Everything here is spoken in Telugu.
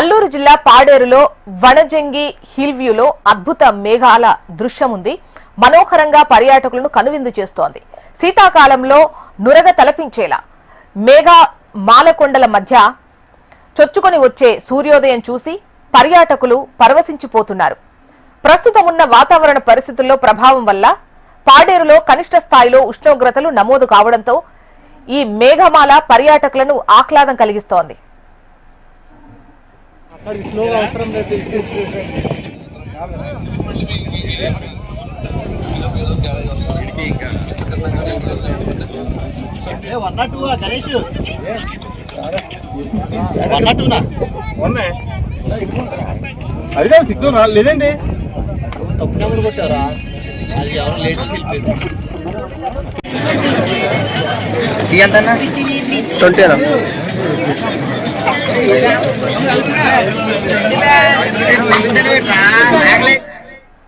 అల్లూరు జిల్లా పాడేరులో వనజంగి హిల్ వ్యూలో అద్భుత మేఘాల దృశ్యం ఉంది. మనోహరంగా పర్యాటకులను కనువిందు చేస్తోంది. శీతాకాలంలో నురగ తలపించేలా మేఘ మాలకొండల మధ్య చొచ్చుకొని వచ్చే సూర్యోదయం చూసి పర్యాటకులు పరవశించిపోతున్నారు. ప్రస్తుతం ఉన్న వాతావరణ పరిస్థితుల్లో ప్రభావం వల్ల పాడేరులో కనిష్ట స్థాయిలో ఉష్ణోగ్రతలు నమోదు కావడంతో ఈ మేఘమాల పర్యాటకులను ఆహ్లాదం కలిగిస్తోంది. అది కాదు సిగ్నల్ లేదండి. తప్పు నెంబర్ కొట్టారా? అది ఎవరు లేట్ ఎంతన్నా 20